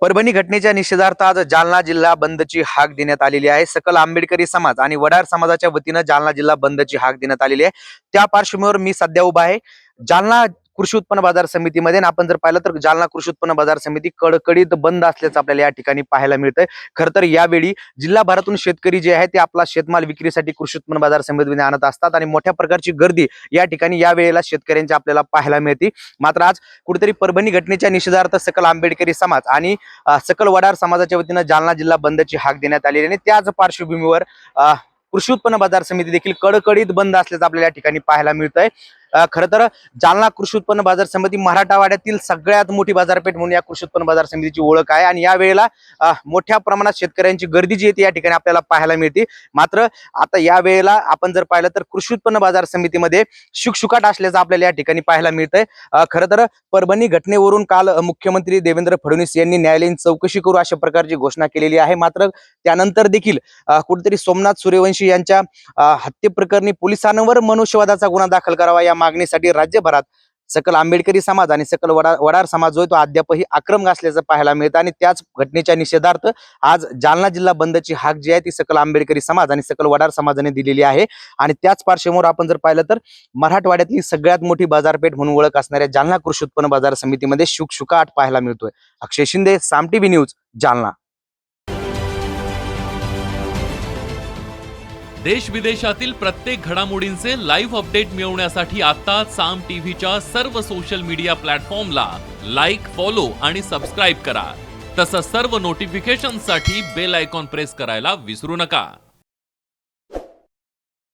परभणी घटनेच्या निषेधार्थ आज जालना जिल्हा बंदची हाक देण्यात आलेली आहे। सकल आंबेडकरी समाज आणि वडार समाजाच्या वतीनं जालना जिल्हा बंदची हाक देण्यात आलेली आहे। त्या पार्श्वभूमीवर मी सध्या उभा आहे जालना कृषी उत्पन्न बाजार समितीमध्ये। आपण जर पाहिलं तर जालना कृषी उत्पन्न बाजार समिती कडकडीत बंद असल्याचं आपल्याला या ठिकाणी पाहायला मिळतंय। खरं तर यावेळी जिल्हाभरातून शेतकरी जे आहे ते आपला शेतमाल विक्रीसाठी कृषी उत्पन्न बाजार समितीमध्ये आणत असतात आणि मोठ्या प्रकारची गर्दी या ठिकाणी या वेळेला शेतकऱ्यांची आपल्याला पाहायला मिळते। मात्र आज कुठेतरी परभणी घटनेच्या निषेधार्थ सकल आंबेडकरी समाज आणि सकल वडार समाजाच्या वतीनं जालना जिल्हा बंदची हाक देण्यात आलेली आहे। त्याच पार्श्वभूमीवर कृषी उत्पन्न बाजार समिती देखील कडकडीत बंद असल्याचं आपल्याला या ठिकाणी पाहायला मिळतंय। खरं तर जालना कृषी उत्पन्न बाजार समिती मराठवाड्यातील सगळ्यात मोठी बाजारपेठ म्हणून या कृषी उत्पन्न बाजार समितीची ओळख आहे आणि या वेळेला मोठ्या प्रमाणात शेतकऱ्यांची गर्दी जी येते या ठिकाणी आपल्याला पाहायला मिळते। मात्र आता या वेळेला आपण जर पाहिलं तर कृषी उत्पन्न बाजार समितीमध्ये शुकशुकाट असल्याचं आपल्याला या ठिकाणी पाहायला मिळतंय। खरं तर परभणी घटनेवरून काल मुख्यमंत्री देवेंद्र फडणवीस यांनी न्यायालयीन चौकशी करू अशा प्रकारची घोषणा केलेली आहे। मात्र त्यानंतर देखील कुठेतरी सोमनाथ सूर्यवंशी यांच्या हत्येप्रकरणी पोलिसांवर मनुष्यवधाचा गुन्हा दाखल करावा या मागणीसाठी राज्यभरात सकल आंबेडकरी समाज आणि सकल वडार समाज जो आहे तो अद्यापही आक्रमक असल्याचं पाहायला मिळतं आणि त्याच घटनेच्या निषेधार्थ आज जालना जिल्हा बंदची हाक जी आहे ती सकल आंबेडकरी समाज आणि सकल वडार समाजाने दिलेली आहे। आणि त्याच पार्श्वभूमीवर आपण जर पाहिलं तर मराठवाड्यातली सगळ्यात मोठी बाजारपेठ म्हणून ओळख असणाऱ्या जालना कृषी उत्पन्न बाजार समितीमध्ये शुकशुकाट पाहायला मिळतोय। अक्षय शिंदे, साम टीव्ही न्यूज, जालना। देश विदेशातील प्रत्येक घडामोडींचे लाईव्ह अपडेट मिळवण्यासाठी आता साम टीव्हीच्या सर्व सोशल मीडिया प्लॅटफॉर्मला लाईक, फॉलो आणि सबस्क्राईब करा। तसंच सर्व नोटिफिकेशनसाठी बेल आयकॉन प्रेस करायला विसरू नका।